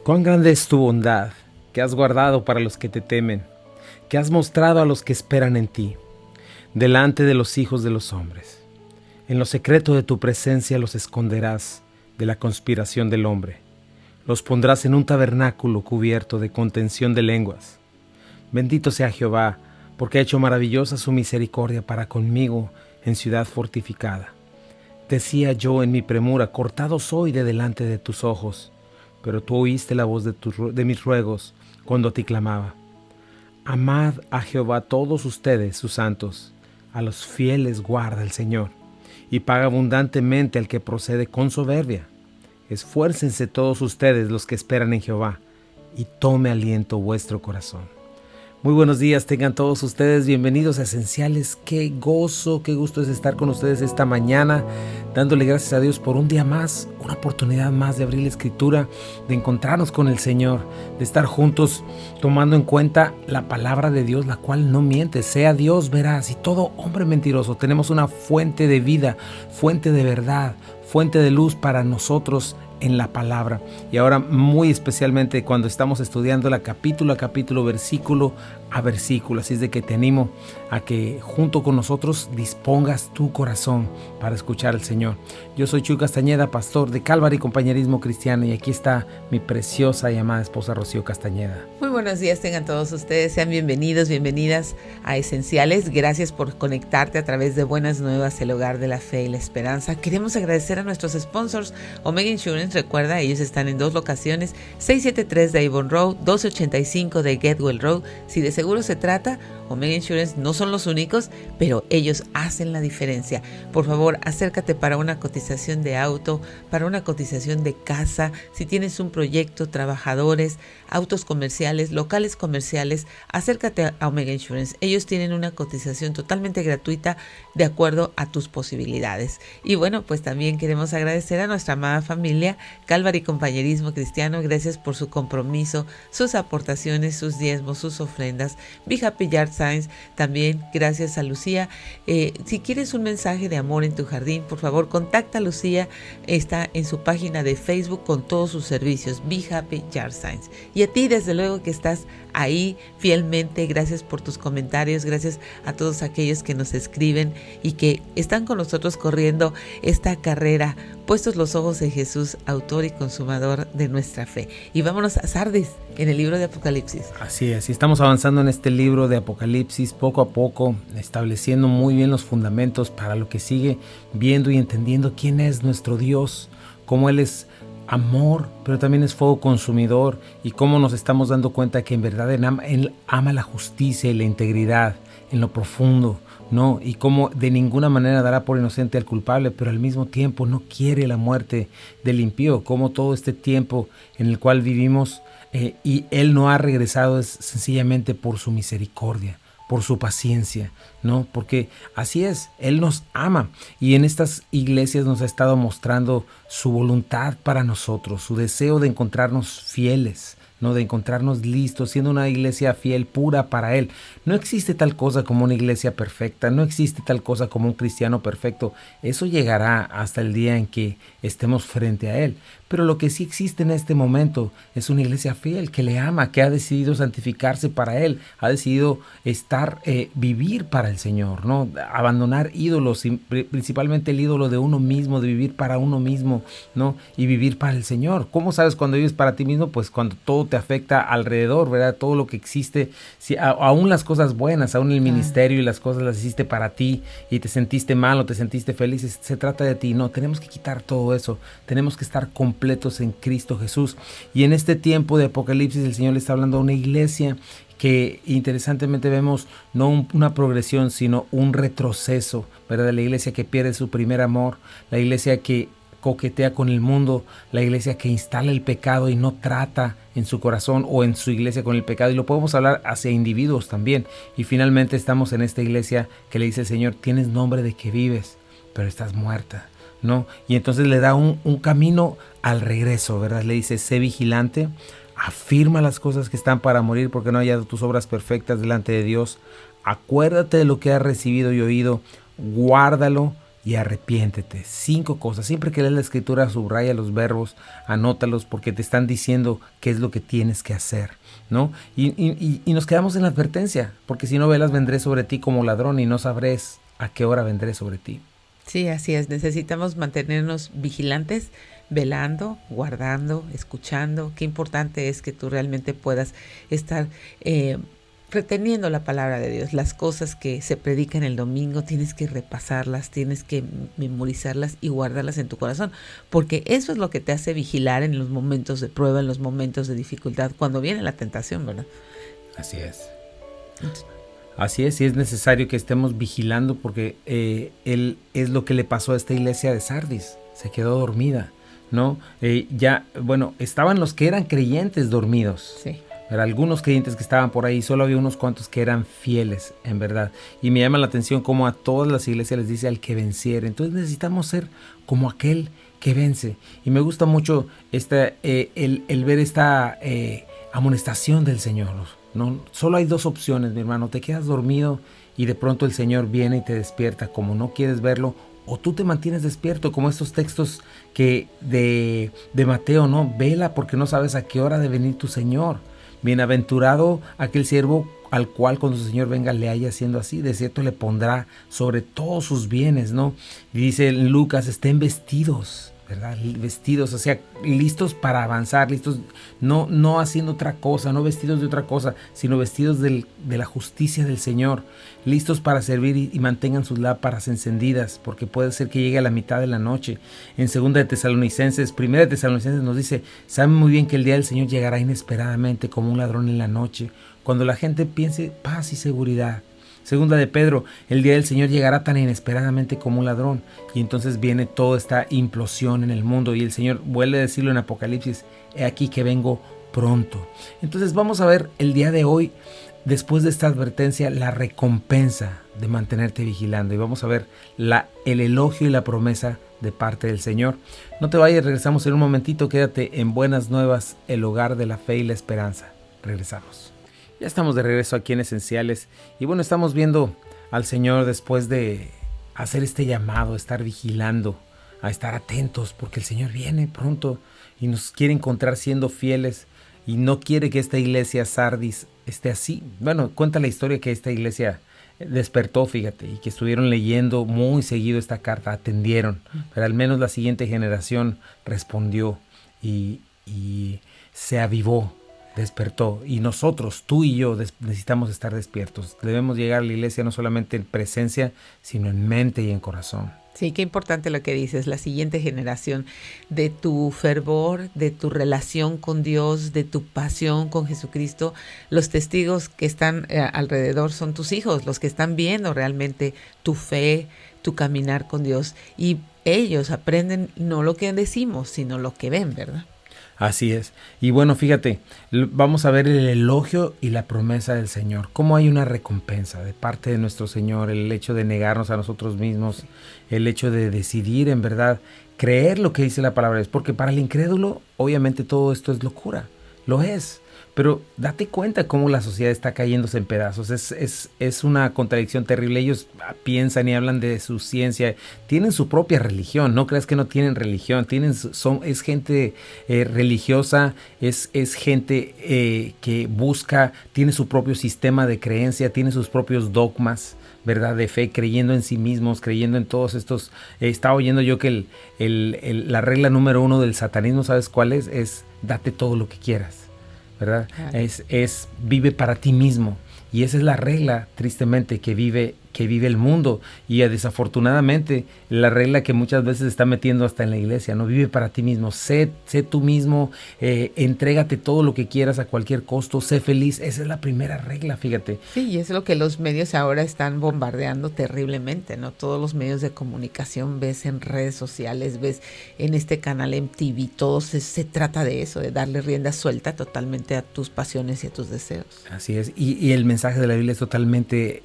Cuán grande es tu bondad, que has guardado para los que te temen, que has mostrado a los que esperan en ti, delante de los hijos de los hombres. En lo secreto de tu presencia los esconderás de la conspiración del hombre. Los pondrás en un tabernáculo cubierto de contención de lenguas. Bendito sea Jehová, porque ha hecho maravillosa su misericordia para conmigo en ciudad fortificada. Decía yo en mi premura, cortado soy de delante de tus ojos, pero tú oíste la voz de mis ruegos cuando a ti clamaba. Amad a Jehová todos ustedes, sus santos, a los fieles guarda el Señor, y paga abundantemente al que procede con soberbia. Esfuércense todos ustedes los que esperan en Jehová, y tome aliento vuestro corazón. Muy buenos días tengan todos ustedes, bienvenidos a Esenciales. Qué gozo, qué gusto es estar con ustedes esta mañana, dándole gracias a Dios por un día más, una oportunidad más de abrir la Escritura, de encontrarnos con el Señor, de estar juntos tomando en cuenta la palabra de Dios, la cual no miente, sea Dios veraz y todo hombre mentiroso. Tenemos una fuente de vida, fuente de verdad, fuente de luz para nosotros en la palabra. Y ahora muy especialmente cuando estamos estudiándola capítulo a capítulo, versículo a versículo. Así es de que te animo a que junto con nosotros dispongas tu corazón para escuchar al Señor. Yo soy Chuy Castañeda, pastor de Calvary Compañerismo Cristiano, y aquí está mi preciosa y amada esposa Rocío Castañeda. Muy buenos días tengan todos ustedes, sean bienvenidos, bienvenidas a Esenciales. Gracias por conectarte a través de Buenas Nuevas, el hogar de la fe y la esperanza. Queremos agradecer a nuestros sponsors, Omega Insurance. Recuerda, ellos están en dos locaciones, 673 de Avon Road, 1285 de Getwell Road. Si de seguro se trata, Omega Insurance no son los únicos, pero ellos hacen la diferencia. Por favor, acércate para una cotización de auto, para una cotización de casa. Si tienes un proyecto, trabajadores, autos comerciales, locales comerciales, acércate a Omega Insurance. Ellos tienen una cotización totalmente gratuita de acuerdo a tus posibilidades. Y bueno, pues también queremos agradecer a nuestra amada familia Calvary Compañerismo Cristiano. Gracias por su compromiso, sus aportaciones, sus diezmos, sus ofrendas. Be Happy Yard Signs, también gracias a Lucía. Si quieres un mensaje de amor en tu jardín, por favor contacta a Lucía. Está en su página de Facebook con todos sus servicios, Be Happy Yard Signs. Y a ti, desde luego, que estás ahí fielmente, gracias por tus comentarios, gracias a todos aquellos que nos escriben y que están con nosotros corriendo esta carrera, puestos los ojos en Jesús, autor y consumador de nuestra fe. Y vámonos a Sardis, en el libro de Apocalipsis. Así es, y estamos avanzando en este libro de Apocalipsis poco a poco, estableciendo muy bien los fundamentos para lo que sigue, viendo y entendiendo quién es nuestro Dios, cómo Él es amor, pero también es fuego consumidor, y cómo nos estamos dando cuenta que en verdad Él ama la justicia y la integridad en lo profundo, ¿no? Y cómo de ninguna manera dará por inocente al culpable, pero al mismo tiempo no quiere la muerte del impío, como todo este tiempo en el cual vivimos y Él no ha regresado es sencillamente por su misericordia, por su paciencia, ¿no? Porque así es, Él nos ama, y en estas iglesias nos ha estado mostrando su voluntad para nosotros, su deseo de encontrarnos fieles, ¿no? De encontrarnos listos, siendo una iglesia fiel, pura para Él. No existe tal cosa como una iglesia perfecta, no existe tal cosa como un cristiano perfecto. Eso llegará hasta el día en que estemos frente a Él. Pero lo que sí existe en este momento es una iglesia fiel que le ama, que ha decidido santificarse para Él, ha decidido vivir para el Señor, ¿no? Abandonar ídolos, principalmente el ídolo de uno mismo, de vivir para uno mismo, ¿no? Y vivir para el Señor. ¿Cómo sabes cuando vives para ti mismo? Pues cuando todo te afecta alrededor, ¿verdad? Todo lo que existe, aún las cosas buenas, aún el ministerio y las cosas las hiciste para ti y te sentiste mal o te sentiste feliz, se trata de ti. No, tenemos que quitar todo eso, tenemos que estar completos en Cristo Jesús. Y en este tiempo de Apocalipsis el Señor le está hablando a una iglesia que interesantemente vemos no una progresión, sino un retroceso, ¿verdad? La iglesia que pierde su primer amor, la iglesia que coquetea con el mundo, la iglesia que instala el pecado y no trata en su corazón o en su iglesia con el pecado, y lo podemos hablar hacia individuos también. Y finalmente estamos en esta iglesia que le dice el Señor, tienes nombre de que vives, pero estás muerta, ¿no? Y entonces le da un camino al regreso, ¿verdad? Le dice, sé vigilante, afirma las cosas que están para morir, porque no haya tus obras perfectas delante de Dios. Acuérdate de lo que has recibido y oído, guárdalo y arrepiéntete. 5 cosas. Siempre que lees la escritura, subraya los verbos, anótalos, porque te están diciendo qué es lo que tienes que hacer, ¿no? Y nos quedamos en la advertencia, porque si no velas, vendré sobre ti como ladrón y no sabrás a qué hora vendré sobre ti. Sí, así es. Necesitamos mantenernos vigilantes, velando, guardando, escuchando. Qué importante es que tú realmente puedas estar reteniendo la palabra de Dios. Las cosas que se predican el domingo, tienes que repasarlas, tienes que memorizarlas y guardarlas en tu corazón, porque eso es lo que te hace vigilar en los momentos de prueba, en los momentos de dificultad, cuando viene la tentación, ¿verdad? Así es. Así es, y es necesario que estemos vigilando, porque él es lo que le pasó a esta iglesia de Sardis. Se quedó dormida, ¿no? Estaban los que eran creyentes dormidos. Sí. Pero algunos creyentes que estaban por ahí, solo había unos cuantos que eran fieles, en verdad. Y me llama la atención cómo a todas las iglesias les dice al que venciere. Entonces necesitamos ser como aquel que vence. Y me gusta mucho el ver esta amonestación del Señor, ¿no? Solo hay 2 opciones, mi hermano. Te quedas dormido y de pronto el Señor viene y te despierta como no quieres verlo, o tú te mantienes despierto, como estos textos que de Mateo, ¿no? Vela, porque no sabes a qué hora de venir tu Señor. Bienaventurado aquel siervo al cual cuando su Señor venga le haya haciendo así. De cierto le pondrá sobre todos sus bienes, ¿no? Y dice en Lucas, estén vestidos, ¿verdad? Vestidos, o sea, listos para avanzar, listos, no haciendo otra cosa, no vestidos de otra cosa, sino vestidos de la justicia del Señor, listos para servir y mantengan sus lámparas encendidas, porque puede ser que llegue a la mitad de la noche. En 1 de Tesalonicenses nos dice, saben muy bien que el día del Señor llegará inesperadamente como un ladrón en la noche, cuando la gente piense paz y seguridad. 2 de Pedro, el día del Señor llegará tan inesperadamente como un ladrón, y entonces viene toda esta implosión en el mundo, y el Señor vuelve a decirlo en Apocalipsis, he aquí que vengo pronto. Entonces vamos a ver el día de hoy, después de esta advertencia, la recompensa de mantenerte vigilando, y vamos a ver el elogio y la promesa de parte del Señor. No te vayas, regresamos en un momentito, quédate en Buenas Nuevas, el hogar de la fe y la esperanza. Regresamos. Ya estamos de regreso aquí en Esenciales, y bueno, estamos viendo al Señor después de hacer este llamado, a estar vigilando, a estar atentos, porque el Señor viene pronto y nos quiere encontrar siendo fieles, y no quiere que esta iglesia Sardis esté así. Bueno, cuenta la historia que esta iglesia despertó, fíjate, y que estuvieron leyendo muy seguido esta carta, atendieron, pero al menos la siguiente generación respondió y se avivó, despertó. Y nosotros, tú y yo, necesitamos estar despiertos. Debemos llegar a la iglesia no solamente en presencia, sino en mente y en corazón. Sí, qué importante lo que dices, la siguiente generación, de tu fervor, de tu relación con Dios, de tu pasión con Jesucristo. Los testigos que están alrededor son tus hijos, los que están viendo realmente tu fe, tu caminar con Dios. Y ellos aprenden no lo que decimos, sino lo que ven, ¿verdad? Así es. Y bueno, fíjate, vamos a ver el elogio y la promesa del Señor. Cómo hay una recompensa de parte de nuestro Señor, el hecho de negarnos a nosotros mismos, el hecho de decidir en verdad creer lo que dice la palabra de Dios. Porque para el incrédulo, obviamente todo esto es locura, lo es. Pero date cuenta cómo la sociedad está cayéndose en pedazos. Es una contradicción terrible. Ellos piensan y hablan de su ciencia. Tienen su propia religión. No creas que no tienen religión. Es gente religiosa. Es gente que busca, tiene su propio sistema de creencia, tiene sus propios dogmas, ¿verdad? De fe, creyendo en sí mismos, creyendo en todos estos. Estaba oyendo yo que la regla número 1 del satanismo, ¿sabes cuál es? Es date todo lo que quieras, ¿verdad? Es vive para ti mismo. Y esa es la regla, tristemente, que vive el mundo. Y desafortunadamente, la regla que muchas veces se está metiendo hasta en la iglesia, ¿no? Vive para ti mismo, sé tú mismo, entrégate todo lo que quieras a cualquier costo, sé feliz. Esa es la primera regla, fíjate. Sí, y es lo que los medios ahora están bombardeando terriblemente, ¿no? Todos los medios de comunicación, ves en redes sociales, ves en este canal MTV, todo se trata de eso, de darle rienda suelta totalmente a tus pasiones y a tus deseos. Así es, y el mensaje de la Biblia es totalmente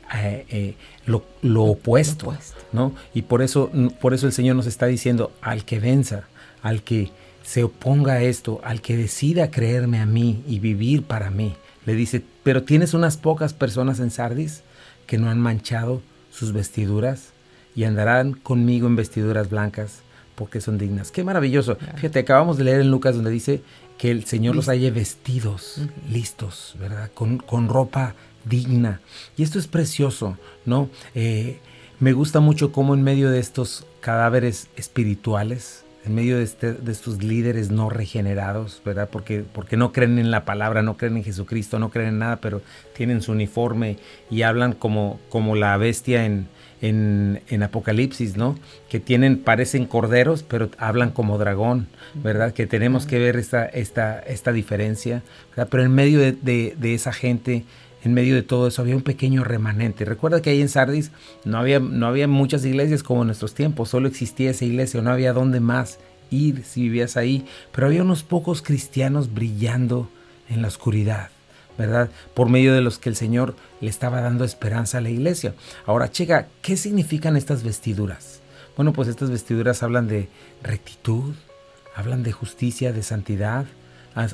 lo opuesto, ¿no? Y por eso el Señor nos está diciendo, al que venza, al que se oponga a esto, al que decida creerme a mí y vivir para mí, le dice, pero tienes unas pocas personas en Sardis que no han manchado sus vestiduras, y andarán conmigo en vestiduras blancas, porque son dignas. ¡Qué maravilloso! Claro. Fíjate, acabamos de leer en Lucas donde dice que el Señor los haya vestidos, listos, ¿verdad? Con ropa digna. Y esto es precioso, ¿no? Me gusta mucho cómo en medio de estos cadáveres espirituales, en medio de estos líderes no regenerados, ¿verdad? Porque no creen en la palabra, no creen en Jesucristo, no creen en nada, pero tienen su uniforme y hablan como la bestia en Apocalipsis, ¿no? Que parecen corderos, pero hablan como dragón, ¿verdad? Que tenemos que ver esta diferencia, ¿verdad? Pero en medio de esa gente, en medio de todo eso, había un pequeño remanente. Recuerda que ahí en Sardis no había muchas iglesias como en nuestros tiempos, solo existía esa iglesia, no había dónde más ir si vivías ahí, pero había unos pocos cristianos brillando en la oscuridad, ¿verdad? Por medio de los que el Señor le estaba dando esperanza a la iglesia. Ahora, checa, ¿qué significan estas vestiduras? Bueno, pues estas vestiduras hablan de rectitud, hablan de justicia, de santidad,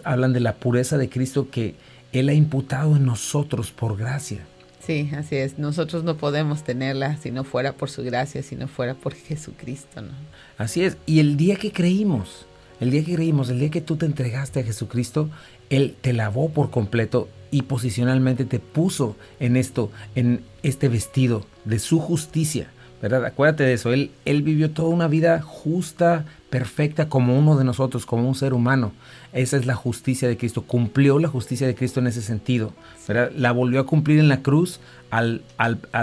hablan de la pureza de Cristo que Él ha imputado en nosotros por gracia. Sí, así es. Nosotros no podemos tenerla si no fuera por su gracia, si no fuera por Jesucristo, ¿no? Así es. Y el día que creímos, el día que tú te entregaste a Jesucristo, Él te lavó por completo y posicionalmente te puso en este vestido de su justicia, ¿verdad? Acuérdate de eso. Él vivió toda una vida justa, perfecta, como uno de nosotros, como un ser humano. Esa es la justicia de Cristo. Cumplió la justicia de Cristo en ese sentido, ¿verdad? La volvió a cumplir en la cruz al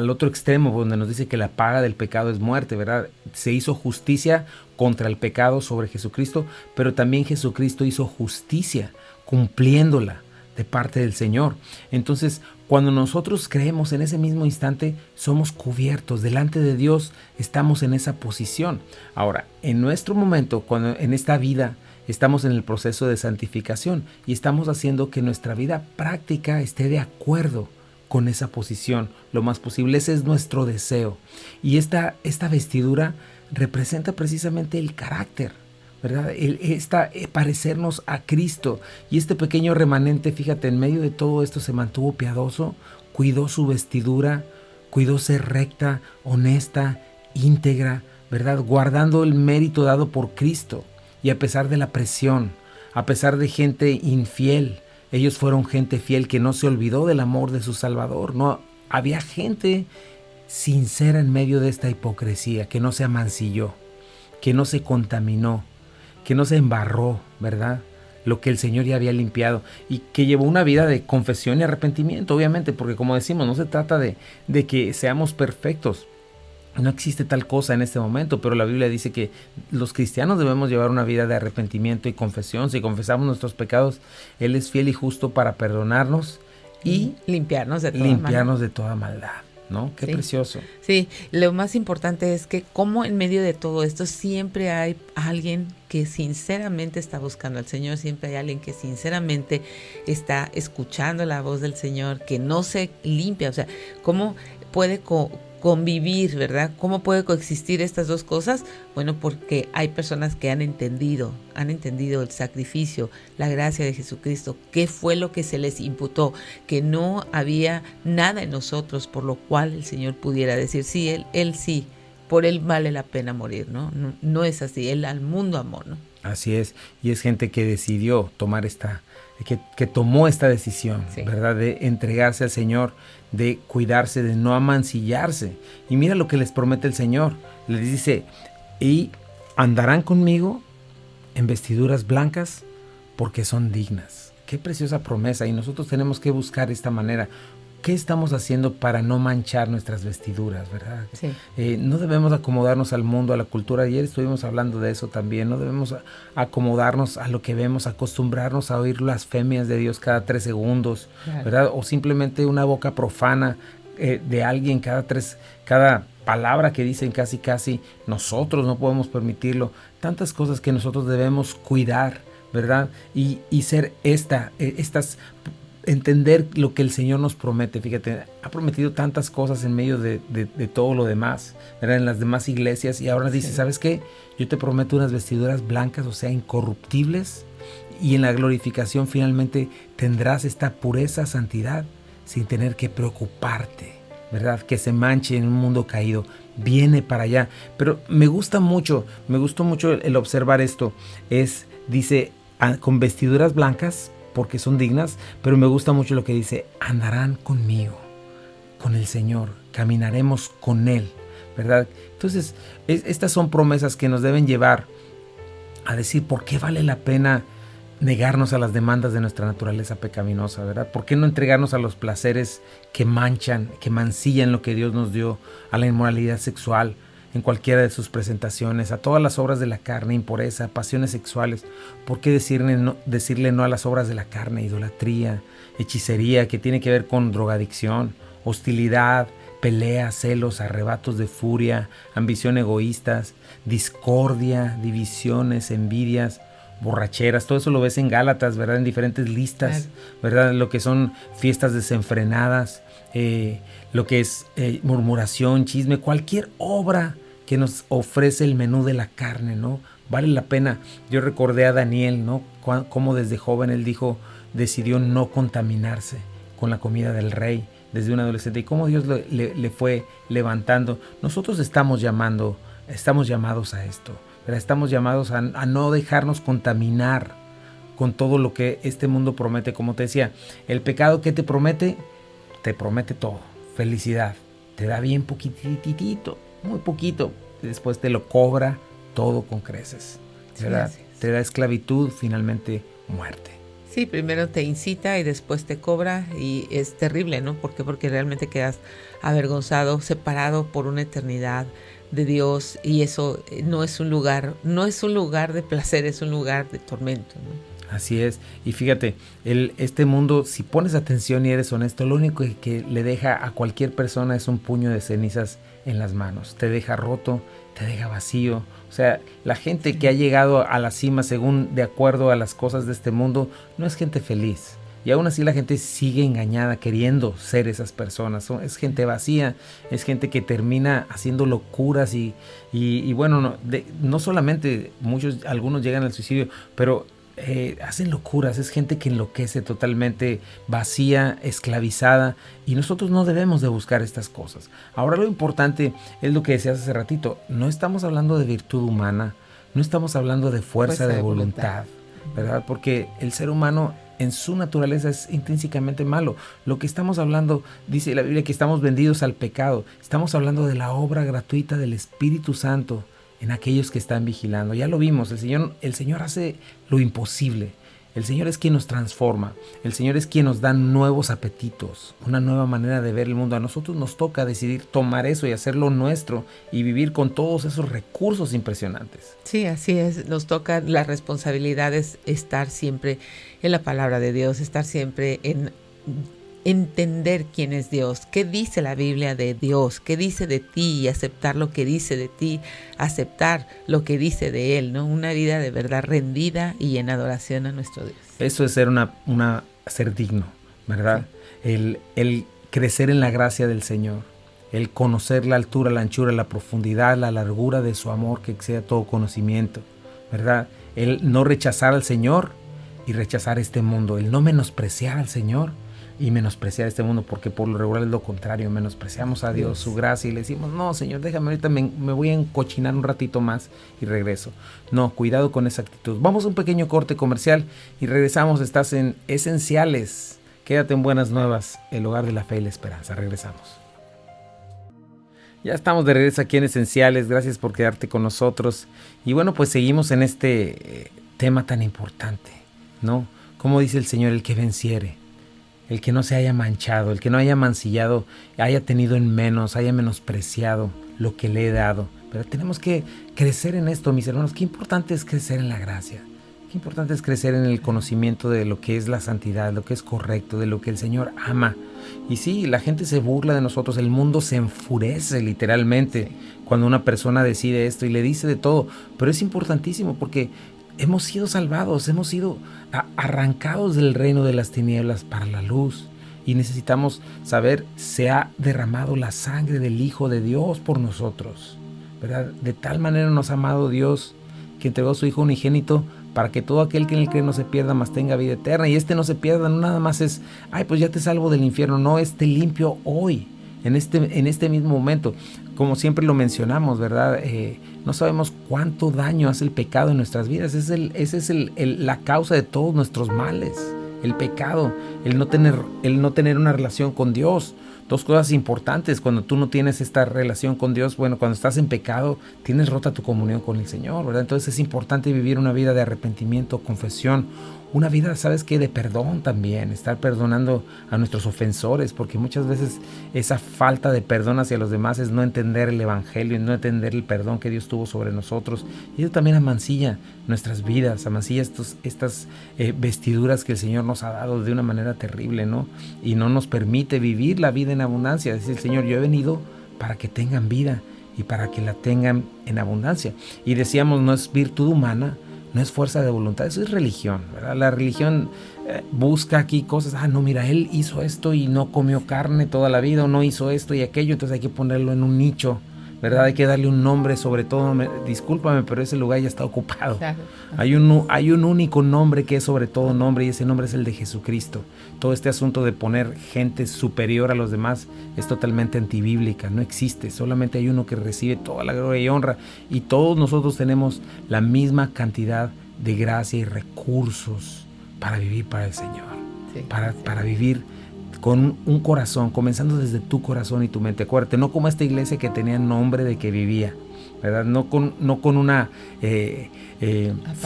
otro extremo, donde nos dice que la paga del pecado es muerte, ¿verdad? Se hizo justicia contra el pecado sobre Jesucristo, pero también Jesucristo hizo justicia cumpliéndola de parte del Señor. Entonces, cuando nosotros creemos en ese mismo instante, somos cubiertos delante de Dios, estamos en esa posición. Ahora, en nuestro momento, cuando en esta vida estamos en el proceso de santificación y estamos haciendo que nuestra vida práctica esté de acuerdo con esa posición lo más posible. Ese es nuestro deseo. Y esta vestidura representa precisamente el carácter, ¿verdad? Parecernos a Cristo. Y este pequeño remanente, fíjate, en medio de todo esto se mantuvo piadoso, cuidó su vestidura, cuidó ser recta, honesta, íntegra, ¿verdad? Guardando el mérito dado por Cristo. Y a pesar de la presión, a pesar de gente infiel, ellos fueron gente fiel que no se olvidó del amor de su Salvador. No, había gente sincera en medio de esta hipocresía, que no se amancilló, que no se contaminó, que no se embarró, ¿verdad? Lo que el Señor ya había limpiado y que llevó una vida de confesión y arrepentimiento, obviamente, porque como decimos, no se trata de que seamos perfectos. No existe tal cosa en este momento, pero la Biblia dice que los cristianos debemos llevar una vida de arrepentimiento y confesión. Si confesamos nuestros pecados, Él es fiel y justo para perdonarnos y limpiarnos de toda maldad. ¿No? Qué precioso. Sí, lo más importante es que como en medio de todo esto siempre hay alguien que sinceramente está buscando al Señor, siempre hay alguien que sinceramente está escuchando la voz del Señor, que no se limpia. O sea, ¿cómo puede convivir, verdad? ¿Cómo puede coexistir estas dos cosas? Bueno, porque hay personas que han entendido el sacrificio, la gracia de Jesucristo, qué fue lo que se les imputó, que no había nada en nosotros por lo cual el Señor pudiera decir, sí, él sí, por Él vale la pena morir, ¿no? No es así, Él al mundo amó, ¿no? Así es, y es gente que decidió tomar que tomó esta decisión, ¿verdad? De entregarse al Señor, de cuidarse, de no amancillarse. Y mira lo que les promete el Señor. Les dice, y andarán conmigo en vestiduras blancas porque son dignas. Qué preciosa promesa. Y nosotros tenemos que buscar esta manera. ¿Qué estamos haciendo para no manchar nuestras vestiduras, verdad? Sí. No debemos acomodarnos al mundo, a la cultura. Ayer estuvimos hablando de eso también. No debemos acomodarnos a lo que vemos, acostumbrarnos a oír blasfemias de Dios cada 3 segundos, claro, ¿verdad? O simplemente una boca profana de alguien cada palabra que dicen casi. Nosotros no podemos permitirlo. Tantas cosas que nosotros debemos cuidar, ¿verdad? Y ser entender lo que el Señor nos promete. Fíjate, ha prometido tantas cosas en medio de todo lo demás, ¿verdad? En las demás iglesias, y ahora dice, ¿sabes qué? Yo te prometo unas vestiduras blancas, o sea, incorruptibles, y en la glorificación finalmente tendrás esta pureza, santidad, sin tener que preocuparte ¿verdad? Que se manche en un mundo caído. Viene para allá. Pero me gustó mucho el observar esto. Dice, con vestiduras blancas, porque son dignas, pero me gusta mucho lo que dice, andarán conmigo, con el Señor, caminaremos con Él, ¿verdad? Entonces, estas son promesas que nos deben llevar a decir por qué vale la pena negarnos a las demandas de nuestra naturaleza pecaminosa, ¿verdad? ¿Por qué no entregarnos a los placeres que manchan, que mancillan lo que Dios nos dio, a la inmoralidad sexual en cualquiera de sus presentaciones, a todas las obras de la carne, impureza, pasiones sexuales? ¿Por qué decirle no a las obras de la carne, idolatría, hechicería, que tiene que ver con drogadicción, hostilidad, peleas, celos, arrebatos de furia, ambición egoístas, discordia, divisiones, envidias, borracheras? Todo eso lo ves en Gálatas, ¿verdad? En diferentes listas, ¿verdad? Lo que son fiestas desenfrenadas, lo que es murmuración, chisme, cualquier obra que nos ofrece el menú de la carne, ¿no? Vale la pena. Yo recordé a Daniel, ¿no? Cómo desde joven él decidió no contaminarse con la comida del rey desde un adolescente, y cómo Dios le fue levantando. Nosotros estamos llamados a esto, ¿verdad? Estamos llamados a no dejarnos contaminar con todo lo que este mundo promete. Como te decía, el pecado, ¿qué te promete? Te promete todo, felicidad, te da bien poquitito, muy poquito, después te lo cobra todo con creces, ¿verdad? Sí, te da esclavitud, finalmente muerte. Sí, primero te incita y después te cobra, y es terrible, ¿no? ¿Por qué? Porque realmente quedas avergonzado, separado por una eternidad de Dios, y eso no es un lugar de placer, es un lugar de tormento, ¿no? Así es, y fíjate, este mundo, si pones atención y eres honesto, lo único que le deja a cualquier persona es un puño de cenizas en las manos. Te deja roto, te deja vacío. O sea, la gente que ha llegado a la cima de acuerdo a las cosas de este mundo, no es gente feliz. Y aún así la gente sigue engañada, queriendo ser esas personas. Es gente vacía, es gente que termina haciendo locuras y bueno, no solamente algunos llegan al suicidio, pero hacen locuras. Es gente que enloquece, totalmente vacía, esclavizada, y nosotros no debemos de buscar estas cosas. Ahora, lo importante es lo que decías hace ratito. No estamos hablando de virtud humana, no estamos hablando de fuerza de voluntad, ¿verdad? Porque el ser humano en su naturaleza es intrínsecamente malo. Lo que estamos hablando, dice la Biblia, que estamos vendidos al pecado. Estamos hablando de la obra gratuita del Espíritu Santo en aquellos que están vigilando. Ya lo vimos, el Señor hace lo imposible. El Señor es quien nos transforma. El Señor es quien nos da nuevos apetitos, una nueva manera de ver el mundo. A nosotros nos toca decidir tomar eso y hacerlo nuestro y vivir con todos esos recursos impresionantes. Sí, así es. Nos toca, la responsabilidad es estar siempre en la palabra de Dios, estar siempre en entender quién es Dios, qué dice la Biblia de Dios, qué dice de ti, y aceptar lo que dice de ti, aceptar lo que dice de Él, ¿no? Una vida de verdad rendida y en adoración a nuestro Dios. Eso es ser ser digno, ¿verdad? Sí. El crecer en la gracia del Señor, el conocer la altura, la anchura, la profundidad, la largura de su amor que excede todo conocimiento, ¿verdad? El no rechazar al Señor y rechazar este mundo, el no menospreciar al Señor y menospreciar este mundo, porque por lo regular es lo contrario. Menospreciamos a Dios, su gracia, y le decimos, no, Señor, déjame, ahorita me voy a encochinar un ratito más y regreso. No, cuidado con esa actitud. Vamos a un pequeño corte comercial y regresamos. Estás en Esenciales. Quédate en Buenas Nuevas, el hogar de la fe y la esperanza. Regresamos. Ya estamos de regreso aquí en Esenciales. Gracias por quedarte con nosotros. Y bueno, pues seguimos en este tema tan importante, ¿no? Como dice el Señor, el que venciere, el que no se haya manchado, el que no haya mancillado, haya tenido en menos, haya menospreciado lo que le he dado. Pero tenemos que crecer en esto, mis hermanos. Qué importante es crecer en la gracia. Qué importante es crecer en el conocimiento de lo que es la santidad, lo que es correcto, de lo que el Señor ama. Y sí, la gente se burla de nosotros, el mundo se enfurece literalmente cuando una persona decide esto y le dice de todo. Pero es importantísimo porque hemos sido salvados, hemos sido arrancados del reino de las tinieblas para la luz, y necesitamos saber, se ha derramado la sangre del Hijo de Dios por nosotros, ¿verdad? De tal manera nos ha amado Dios que entregó a su Hijo unigénito para que todo aquel que en él cree no se pierda, mas tenga vida eterna. Y no se pierda, no nada más es, pues ya te salvo del infierno. No, te limpio hoy en este mismo momento. Como siempre lo mencionamos, ¿verdad? No sabemos cuánto daño hace el pecado en nuestras vidas. Esa es la causa de todos nuestros males. El pecado, el no tener una relación con Dios. Dos cosas importantes: cuando tú no tienes esta relación con Dios, bueno, cuando estás en pecado, tienes rota tu comunión con el Señor, ¿verdad? Entonces es importante vivir una vida de arrepentimiento, confesión, una vida, ¿sabes qué?, de perdón también, estar perdonando a nuestros ofensores, porque muchas veces esa falta de perdón hacia los demás es no entender el evangelio, no entender el perdón que Dios tuvo sobre nosotros, y eso también amancilla nuestras vidas, amancilla estas vestiduras que el Señor nos ha dado de una manera terrible, ¿no? Y no nos permite vivir la vida en abundancia. Dice el Señor: yo he venido para que tengan vida y para que la tengan en abundancia. Y decíamos, no es virtud humana, no es fuerza de voluntad, eso es religión, ¿verdad? La religión busca aquí cosas. No, mira, él hizo esto y no comió carne toda la vida, o no hizo esto y aquello, entonces hay que ponerlo en un nicho, ¿verdad? Hay que darle un nombre, sobre todo, discúlpame, pero ese lugar ya está ocupado. Claro. Hay un único nombre que es sobre todo nombre, y ese nombre es el de Jesucristo. Todo este asunto de poner gente superior a los demás es totalmente antibíblica, no existe. Solamente hay uno que recibe toda la gloria y honra, y todos nosotros tenemos la misma cantidad de gracia y recursos para vivir para el Señor, para vivir con un corazón, comenzando desde tu corazón y tu mente. Acuérdate, no como esta iglesia que tenía nombre de que vivía, ¿verdad? No con una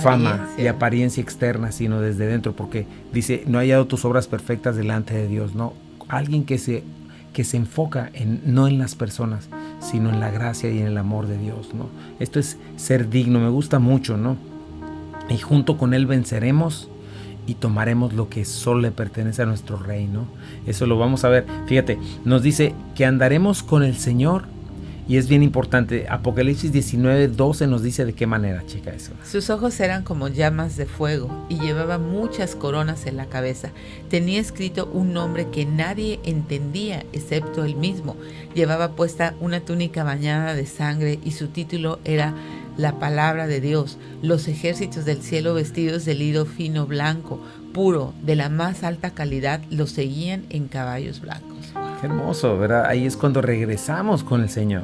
fama y apariencia externa, sino desde dentro, porque dice: no he hallado tus obras perfectas delante de Dios, ¿no? Alguien que se enfoca no en las personas, sino en la gracia y en el amor de Dios, ¿no? Esto es ser digno, me gusta mucho, ¿no? Y junto con Él venceremos y tomaremos lo que solo le pertenece a nuestro Rey, ¿no? Eso lo vamos a ver. Fíjate, nos dice que andaremos con el Señor, y es bien importante. Apocalipsis 19:12 nos dice de qué manera, checa eso. Sus ojos eran como llamas de fuego y llevaba muchas coronas en la cabeza. Tenía escrito un nombre que nadie entendía excepto él mismo. Llevaba puesta una túnica bañada de sangre y su título era La Palabra de Dios. Los ejércitos del cielo, vestidos de lino fino blanco, puro, de la más alta calidad, los seguían en caballos blancos. Qué hermoso, ¿verdad? Ahí es cuando regresamos con el Señor.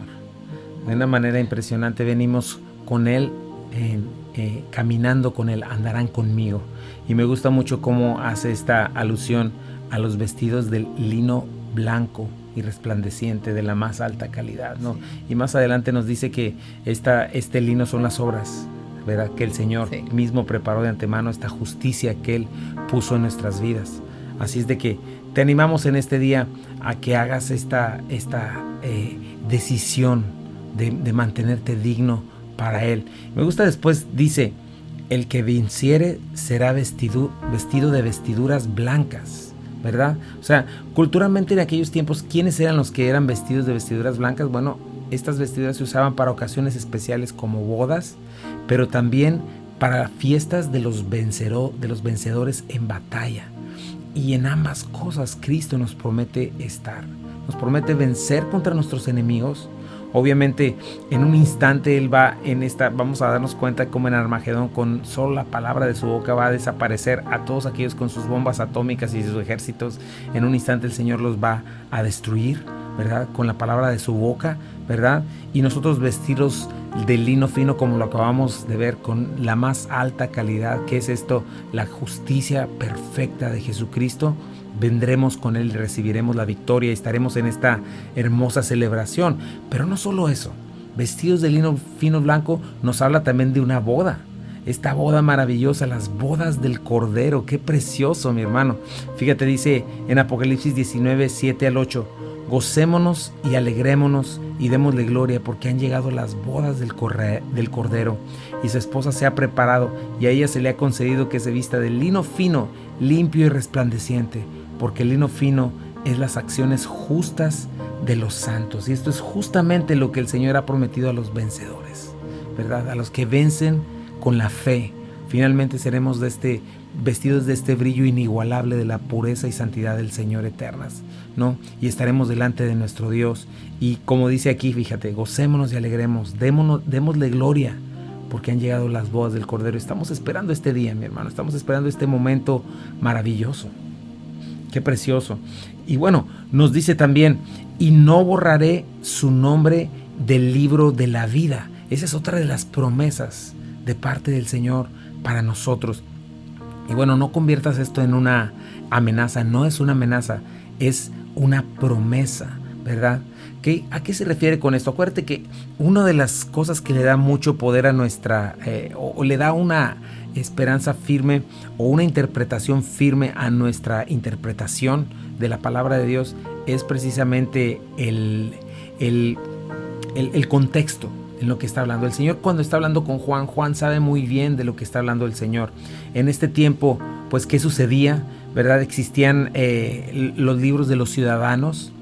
De una manera impresionante venimos con Él, caminando con Él, andarán conmigo. Y me gusta mucho cómo hace esta alusión a los vestidos del lino blanco y resplandeciente, de la más alta calidad, ¿no? Sí. Y más adelante nos dice que este lino son las obras, ¿verdad?, que el Señor mismo preparó de antemano, esta justicia que Él puso en nuestras vidas. Así es de que te animamos en este día a que hagas esta decisión de mantenerte digno para Él. Me gusta después, dice: el que venciere será vestido de vestiduras blancas, ¿verdad? O sea, culturalmente en aquellos tiempos, ¿quiénes eran los que eran vestidos de vestiduras blancas? Bueno, estas vestiduras se usaban para ocasiones especiales como bodas, pero también para fiestas de los vencedores en batalla. Y en ambas cosas Cristo nos promete estar. Nos promete vencer contra nuestros enemigos. Obviamente, en un instante Él vamos a darnos cuenta como en Armagedón, con solo la palabra de su boca va a desaparecer a todos aquellos con sus bombas atómicas y sus ejércitos. En un instante el Señor los va a destruir, ¿verdad?, con la palabra de su boca, ¿verdad? Y nosotros vestidos de lino fino, como lo acabamos de ver, con la más alta calidad, que es esto, la justicia perfecta de Jesucristo, vendremos con Él y recibiremos la victoria y estaremos en esta hermosa celebración. Pero no solo eso, vestidos de lino fino blanco nos habla también de una boda. Esta boda maravillosa, las bodas del Cordero. Qué precioso, mi hermano. Fíjate, dice en Apocalipsis 19:7-8: gocémonos y alegrémonos y démosle gloria, porque han llegado las bodas del Cordero, y su esposa se ha preparado, y a ella se le ha concedido que se vista de lino fino, limpio y resplandeciente, porque el lino fino es las acciones justas de los santos. Y esto es justamente lo que el Señor ha prometido a los vencedores, ¿verdad? A los que vencen con la fe. Finalmente seremos vestidos de este brillo inigualable de la pureza y santidad del Señor eternas, ¿no? Y estaremos delante de nuestro Dios. Y como dice aquí, fíjate, gocémonos y alegremos, démosle gloria, porque han llegado las bodas del Cordero. Estamos esperando este día, mi hermano, estamos esperando este momento maravilloso. Qué precioso. Y bueno, nos dice también, y no borraré su nombre del libro de la vida. Esa es otra de las promesas de parte del Señor para nosotros. Y bueno, no conviertas esto en una amenaza, no es una amenaza, es una promesa, ¿verdad? ¿A qué se refiere con esto? Acuérdate que una de las cosas que le da mucho poder a nuestra, o le da una esperanza firme o una interpretación firme a nuestra interpretación de la palabra de Dios es precisamente el contexto en lo que está hablando. El Señor, cuando está hablando con Juan, Juan sabe muy bien de lo que está hablando el Señor. En este tiempo, pues, ¿qué sucedía? ¿Verdad? Existían los libros de los ciudadanos,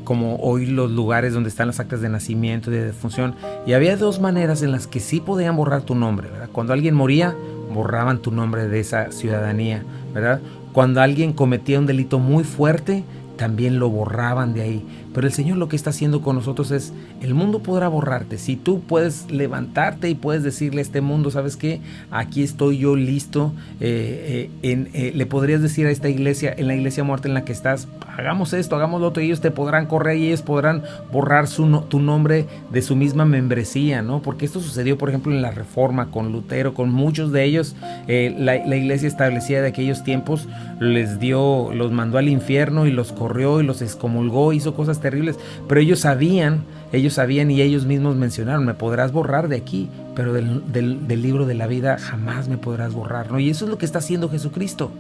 como hoy los lugares donde están las actas de nacimiento y de defunción, y había dos maneras en las que sí podían borrar tu nombre, ¿verdad? Cuando alguien moría, borraban tu nombre de esa ciudadanía, ¿verdad? Cuando alguien cometía un delito muy fuerte, también lo borraban de ahí. Pero el Señor lo que está haciendo con nosotros es, el mundo podrá borrarte. Si tú puedes levantarte y puedes decirle a este mundo, ¿sabes qué? Aquí estoy yo listo. Le podrías decir a esta iglesia, en la iglesia muerta en la que estás, hagamos esto, hagamos lo otro, y ellos te podrán correr y ellos podrán borrar tu nombre de su misma membresía, ¿no? Porque esto sucedió, por ejemplo, en la Reforma, con Lutero, con muchos de ellos. La iglesia establecida de aquellos tiempos los mandó al infierno y los corrió y los excomulgó, hizo cosas terribles, pero ellos sabían y ellos mismos mencionaron, me podrás borrar de aquí, pero del libro de la vida jamás me podrás borrar, ¿no? Y eso es lo que está haciendo Jesucristo.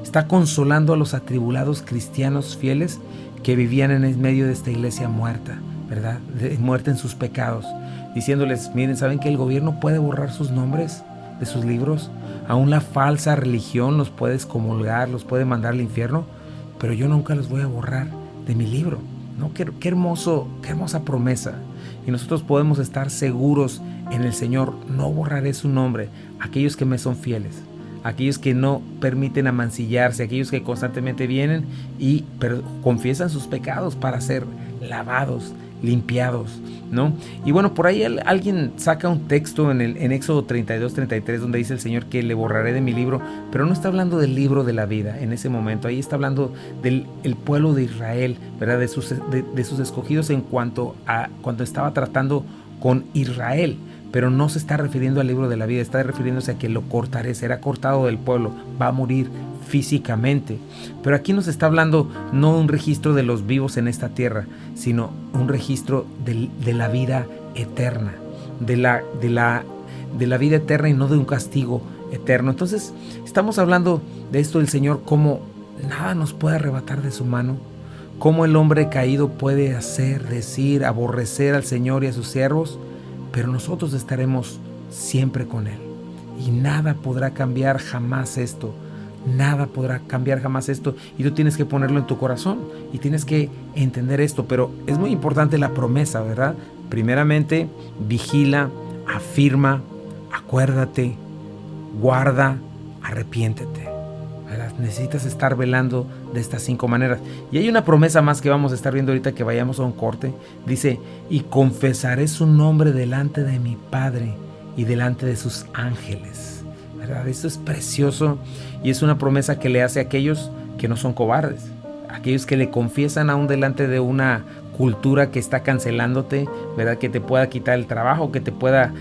Está consolando a los atribulados cristianos fieles que vivían en el medio de esta iglesia muerta, ¿verdad? Muerta en sus pecados, diciéndoles, miren, ¿saben que el gobierno puede borrar sus nombres de sus libros? Aún la falsa religión los puede excomulgar, los puede mandar al infierno, pero yo nunca los voy a borrar de mi libro, ¿no? Qué hermosa promesa. Y nosotros podemos estar seguros en el Señor. No borraré su nombre. Aquellos que me son fieles, aquellos que no permiten amancillarse, aquellos que constantemente vienen y confiesan sus pecados para ser lavados, limpiados, ¿no? Y bueno, por ahí alguien saca un texto en Éxodo 32-33 donde dice el Señor que le borraré de mi libro, pero no está hablando del libro de la vida en ese momento. Ahí está hablando del pueblo de Israel, ¿verdad? De sus escogidos en cuanto a cuando estaba tratando con Israel, pero no se está refiriendo al libro de la vida, está refiriéndose a que lo cortaré, será cortado del pueblo, va a morir físicamente. Pero aquí nos está hablando no un registro de los vivos en esta tierra, sino un registro de la vida eterna, de la vida eterna y no de un castigo eterno. Entonces estamos hablando de esto del Señor, cómo nada nos puede arrebatar de su mano, cómo el hombre caído puede hacer, decir, aborrecer al Señor y a sus siervos, pero nosotros estaremos siempre con Él. Y nada podrá cambiar jamás esto. Nada podrá cambiar jamás esto. Y tú tienes que ponerlo en tu corazón. Y tienes que entender esto. Pero es muy importante la promesa, ¿verdad? Primeramente, vigila, afirma, acuérdate, guarda, arrepiéntete, ¿verdad? Necesitas estar velando de estas 5 maneras. Y hay una promesa más que vamos a estar viendo ahorita que vayamos a un corte. Dice, y confesaré su nombre delante de mi Padre y delante de sus ángeles, ¿verdad? Esto es precioso y es una promesa que le hace a aquellos que no son cobardes, aquellos que le confiesan aún delante de una cultura que está cancelándote, ¿verdad? Que te pueda quitar el trabajo, que te pueda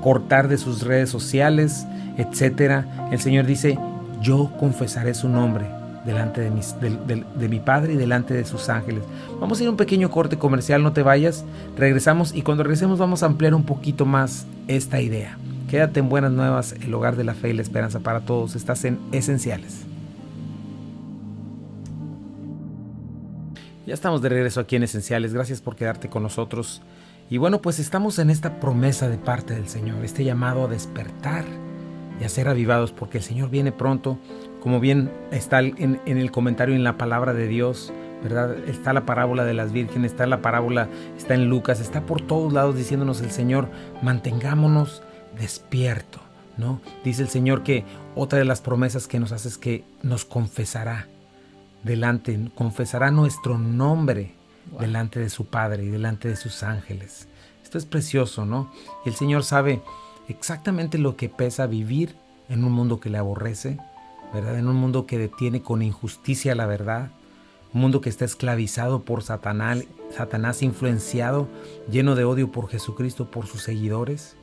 cortar de sus redes sociales, etcétera. El Señor dice, yo confesaré su nombre delante de mi Padre y delante de sus ángeles. Vamos a ir a un pequeño corte comercial, no te vayas, regresamos y cuando regresemos vamos a ampliar un poquito más esta idea. Quédate en Buenas Nuevas, el hogar de la fe y la esperanza para todos. Estás en Esenciales. Ya estamos de regreso aquí en Esenciales. Gracias por quedarte con nosotros. Y bueno, pues estamos en esta promesa de parte del Señor, este llamado a despertar y a ser avivados, porque el Señor viene pronto. Como bien está en el comentario en la palabra de Dios, ¿verdad? Está la parábola de las vírgenes, está la parábola, está en Lucas, está por todos lados diciéndonos el Señor, mantengámonos despierto, ¿no? Dice el Señor que otra de las promesas que nos hace es que nos confesará nuestro nombre delante de su Padre y delante de sus ángeles. Esto es precioso, ¿no? El Señor sabe exactamente lo que pesa vivir en un mundo que le aborrece, ¿verdad? En un mundo que detiene con injusticia la verdad, un mundo que está esclavizado por Satanás influenciado, lleno de odio por Jesucristo, por sus seguidores.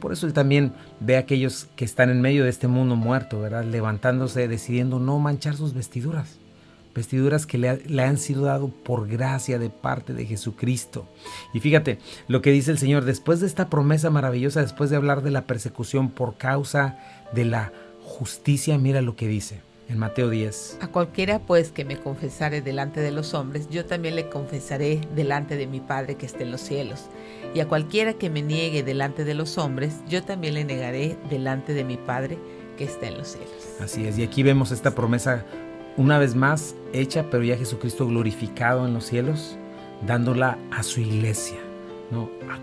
Por eso Él también ve a aquellos que están en medio de este mundo muerto, ¿verdad? Levantándose, decidiendo no manchar sus vestiduras. Vestiduras que le han sido dado por gracia de parte de Jesucristo. Y fíjate lo que dice el Señor, después de esta promesa maravillosa, después de hablar de la persecución por causa de la justicia, mira lo que dice en Mateo 10. A cualquiera pues que me confesare delante de los hombres, yo también le confesaré delante de mi Padre que está en los cielos. Y a cualquiera que me niegue delante de los hombres, yo también le negaré delante de mi Padre que está en los cielos. Así es, y aquí vemos esta promesa una vez más hecha, pero ya Jesucristo glorificado en los cielos, dándola a su iglesia, ¿no? A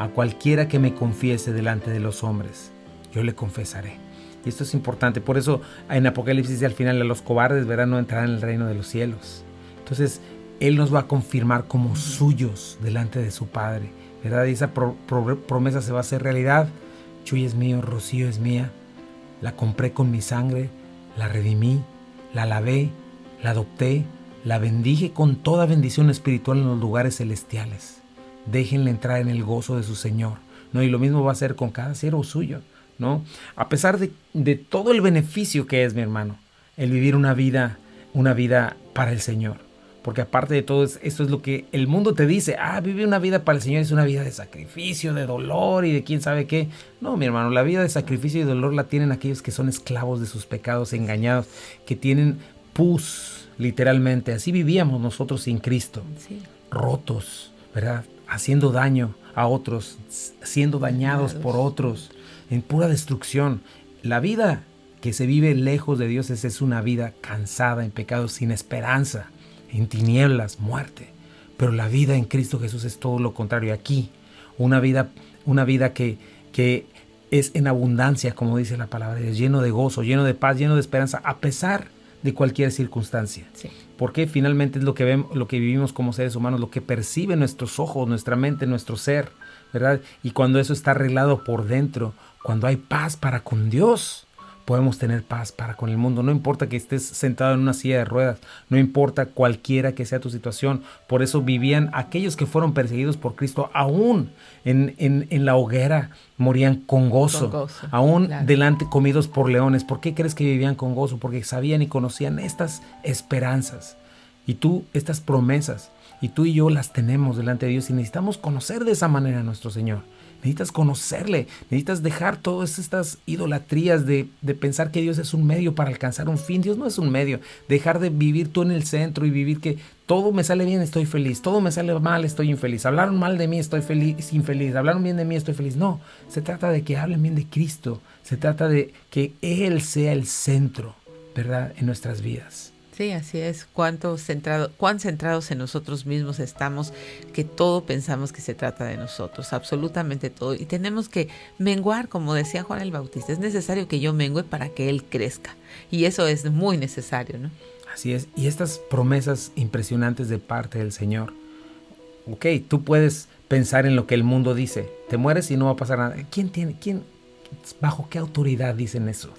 cualquiera que me confiese delante de los hombres, yo le confesaré. Y esto es importante, por eso en Apocalipsis al final a los cobardes, ¿verdad?, no entrarán en el reino de los cielos. Entonces Él nos va a confirmar como suyos delante de su Padre, ¿verdad? Y esa promesa se va a hacer realidad. Chuy es mío, Rocío es mía, la compré con mi sangre, la redimí, la lavé, la adopté, la bendije con toda bendición espiritual en los lugares celestiales. Déjenle entrar en el gozo de su Señor, ¿no? Y lo mismo va a ser con cada siervo suyo, ¿no? A pesar de todo el beneficio que es, mi hermano, el vivir una vida para el Señor. Porque aparte de todo, esto es lo que el mundo te dice. Vivir una vida para el Señor es una vida de sacrificio, de dolor y de quién sabe qué. No, mi hermano, la vida de sacrificio y dolor la tienen aquellos que son esclavos de sus pecados, engañados, que tienen pus, literalmente. Así vivíamos nosotros sin Cristo. Sí. Rotos, ¿verdad? Haciendo daño a otros, siendo dañados por otros, en pura destrucción. La vida que se vive lejos de Dios es una vida cansada en pecados, sin esperanza, en tinieblas, muerte. Pero la vida en Cristo Jesús es todo lo contrario. Aquí, una vida que es en abundancia, como dice la palabra de Dios, lleno de gozo, lleno de paz, lleno de esperanza, a pesar de cualquier circunstancia. Sí. Porque finalmente es lo que vemos, lo que vivimos como seres humanos, lo que perciben nuestros ojos, nuestra mente, nuestro ser, ¿verdad? Y cuando eso está arreglado por dentro, cuando hay paz para con Dios, podemos tener paz para con el mundo. No importa que estés sentado en una silla de ruedas, no importa cualquiera que sea tu situación. Por eso vivían aquellos que fueron perseguidos por Cristo, aún en la hoguera morían con gozo. Aún claro, delante comidos por leones. ¿Por qué crees que vivían con gozo? Porque sabían y conocían estas esperanzas y estas promesas, y tú y yo las tenemos delante de Dios, y necesitamos conocer de esa manera a nuestro Señor. Necesitas conocerle, necesitas dejar todas estas idolatrías de pensar que Dios es un medio para alcanzar un fin. Dios no es un medio. Dejar de vivir tú en el centro y vivir que todo me sale bien, estoy feliz. Todo me sale mal, estoy infeliz. Hablaron mal de mí, estoy feliz, infeliz. Hablaron bien de mí, estoy feliz. No, se trata de que hablen bien de Cristo. Se trata de que Él sea el centro, ¿verdad?, en nuestras vidas. Sí, así es. Cuán centrados en nosotros mismos estamos, que todo pensamos que se trata de nosotros, absolutamente todo. Y tenemos que menguar, como decía Juan el Bautista. Es necesario que yo mengue para que Él crezca. Y eso es muy necesario, ¿no? Así es. Y estas promesas impresionantes de parte del Señor. Ok, tú puedes pensar en lo que el mundo dice. Te mueres y no va a pasar nada. ¿Bajo qué autoridad dicen eso?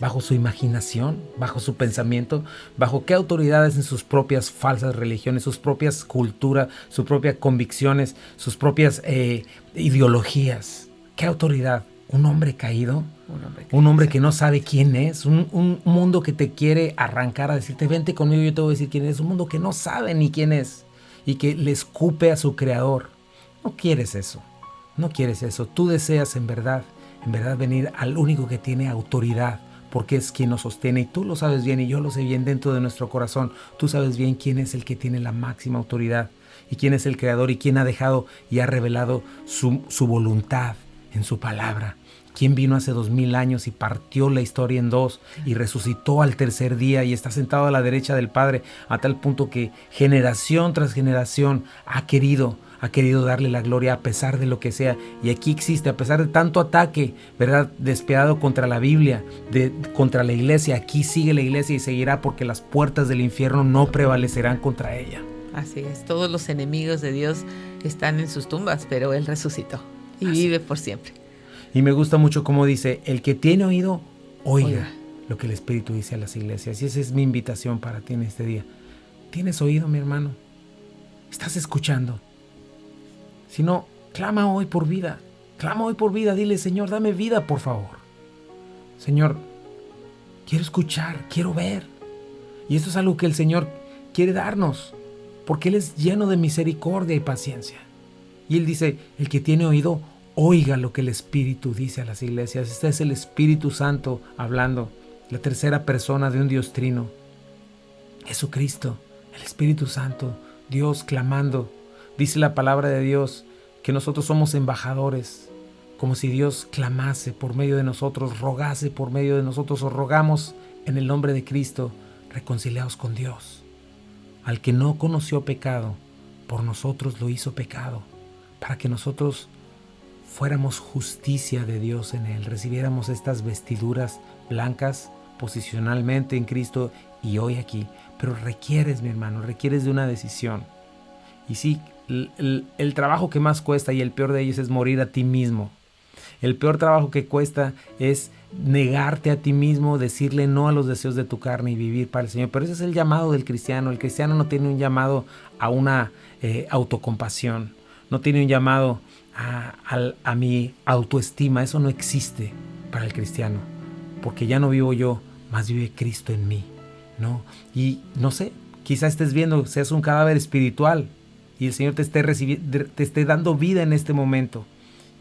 ¿Bajo su imaginación? ¿Bajo su pensamiento? ¿Bajo qué autoridades en sus propias falsas religiones, sus propias culturas, sus propias convicciones, sus propias ideologías? ¿Qué autoridad? ¿Un hombre caído? Un hombre que no sabe quién es. Un mundo que te quiere arrancar a decirte, vente conmigo, yo te voy a decir quién es. Un mundo que no sabe ni quién es y que le escupe a su creador. No quieres eso. No quieres eso. Tú deseas en verdad venir al único que tiene autoridad, porque es quien nos sostiene, y tú lo sabes bien y yo lo sé bien dentro de nuestro corazón. Tú sabes bien quién es el que tiene la máxima autoridad y quién es el creador y quién ha dejado y ha revelado su voluntad en su palabra. Quién vino hace 2000 años y partió la historia en dos y resucitó al tercer día y está sentado a la derecha del Padre, a tal punto que generación tras generación ha querido darle la gloria a pesar de lo que sea. Y aquí existe, a pesar de tanto ataque, ¿verdad?, despiadado contra la Biblia, contra la iglesia, aquí sigue la iglesia y seguirá, porque las puertas del infierno no prevalecerán contra ella. Así es, todos los enemigos de Dios están en sus tumbas, pero Él resucitó y vive por siempre. Y me gusta mucho cómo dice, el que tiene oído, oiga lo que el Espíritu dice a las iglesias. Y esa es mi invitación para ti en este día. ¿Tienes oído, mi hermano? ¿Estás escuchando? Si no, clama hoy por vida. Clama hoy por vida. Dile, Señor, dame vida, por favor. Señor, quiero escuchar, quiero ver. Y esto es algo que el Señor quiere darnos, porque Él es lleno de misericordia y paciencia. Y Él dice, el que tiene oído, oiga lo que el Espíritu dice a las iglesias. Este es el Espíritu Santo hablando, la tercera persona de un Dios trino. Jesucristo, el Espíritu Santo, Dios clamando. Dice la palabra de Dios que nosotros somos embajadores, como si Dios clamase por medio de nosotros, rogase por medio de nosotros, o rogamos en el nombre de Cristo, reconciliados con Dios. Al que no conoció pecado, por nosotros lo hizo pecado, para que nosotros fuéramos justicia de Dios en Él, recibiéramos estas vestiduras blancas posicionalmente en Cristo y hoy aquí. Pero requieres, mi hermano, requieres de una decisión. Y sí, el trabajo que más cuesta y el peor de ellos es morir a ti mismo. El peor trabajo que cuesta es negarte a ti mismo, decirle no a los deseos de tu carne y vivir para el Señor. Pero ese es el llamado del cristiano. El cristiano no tiene un llamado a una autocompasión. No tiene un llamado a mi autoestima. Eso no existe para el cristiano. Porque ya no vivo yo, más vive Cristo en mí, ¿no? Y no sé, quizás estés viendo, seas un cadáver espiritual y el Señor te esté dando vida en este momento.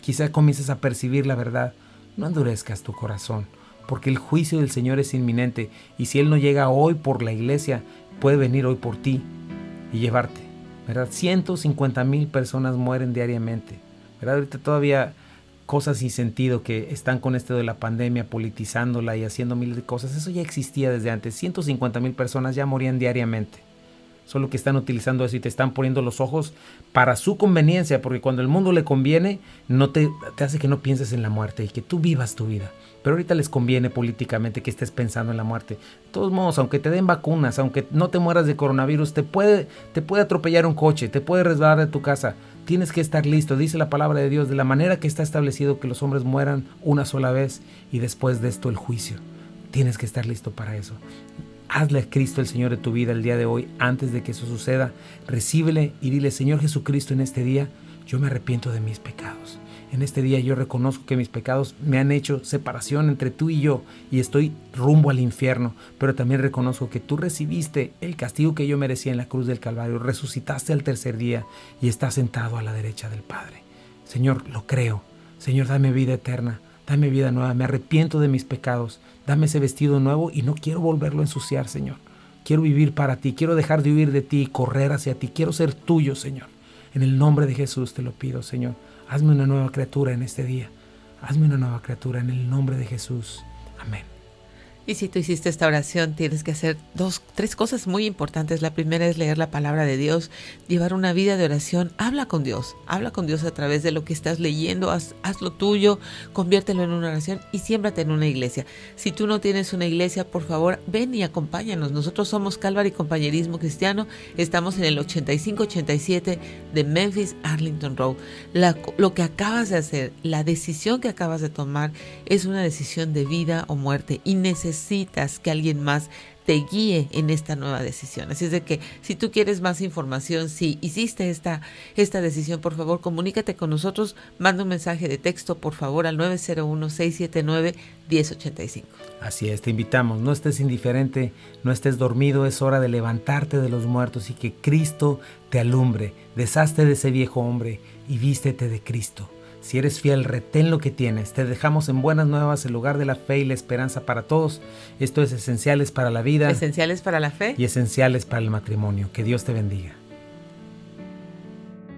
Quizás comiences a percibir la verdad. No endurezcas tu corazón, porque el juicio del Señor es inminente. Y si Él no llega hoy por la iglesia, puede venir hoy por ti y llevarte, ¿verdad? 150,000 personas mueren diariamente, ¿verdad? Ahorita todavía cosas sin sentido que están con esto de la pandemia, politizándola y haciendo miles de cosas. Eso ya existía desde antes. 150,000 personas ya morían diariamente. Solo que están utilizando eso y te están poniendo los ojos para su conveniencia, porque cuando el mundo le conviene, no te hace que no pienses en la muerte y que tú vivas tu vida. Pero ahorita les conviene políticamente que estés pensando en la muerte. De todos modos, aunque te den vacunas, aunque no te mueras de coronavirus, te puede atropellar un coche, te puede resbalar de tu casa. Tienes que estar listo, dice la palabra de Dios, de la manera que está establecido que los hombres mueran una sola vez y después de esto el juicio. Tienes que estar listo para eso. Hazle a Cristo el Señor de tu vida el día de hoy, antes de que eso suceda. Recíbele y dile, Señor Jesucristo, en este día yo me arrepiento de mis pecados. En este día yo reconozco que mis pecados me han hecho separación entre tú y yo y estoy rumbo al infierno, pero también reconozco que tú recibiste el castigo que yo merecía en la cruz del Calvario, resucitaste al tercer día y estás sentado a la derecha del Padre. Señor, lo creo. Señor, dame vida eterna. Dame vida nueva, me arrepiento de mis pecados, dame ese vestido nuevo y no quiero volverlo a ensuciar, Señor. Quiero vivir para ti, quiero dejar de huir de ti y correr hacia ti, quiero ser tuyo, Señor. En el nombre de Jesús te lo pido, Señor. Hazme una nueva criatura en este día. Hazme una nueva criatura en el nombre de Jesús. Amén. Y si tú hiciste esta oración, tienes que hacer 3 cosas muy importantes. La primera es leer la palabra de Dios, llevar una vida de oración. Habla con Dios a través de lo que estás leyendo. Hazlo tuyo, conviértelo en una oración y siémbrate en una iglesia. Si tú no tienes una iglesia, por favor, ven y acompáñanos. Nosotros somos Calvary Compañerismo Cristiano. Estamos en el 8587 de Memphis, Arlington Road. Lo que acabas de hacer, la decisión que acabas de tomar, es una decisión de vida o muerte y necesitas que alguien más te guíe en esta nueva decisión. Así es de que si tú quieres más información, si hiciste esta decisión, por favor, comunícate con nosotros. Manda un mensaje de texto, por favor, al 901-679-1085. Así es, te invitamos. No estés indiferente, no estés dormido. Es hora de levantarte de los muertos y que Cristo te alumbre. Deshazte de ese viejo hombre y vístete de Cristo. Si eres fiel, retén lo que tienes. Te dejamos en Buenas Nuevas, el lugar de la fe y la esperanza para todos. Esto es Esenciales para la Vida. Esenciales para la Fe. Y Esenciales para el Matrimonio. Que Dios te bendiga.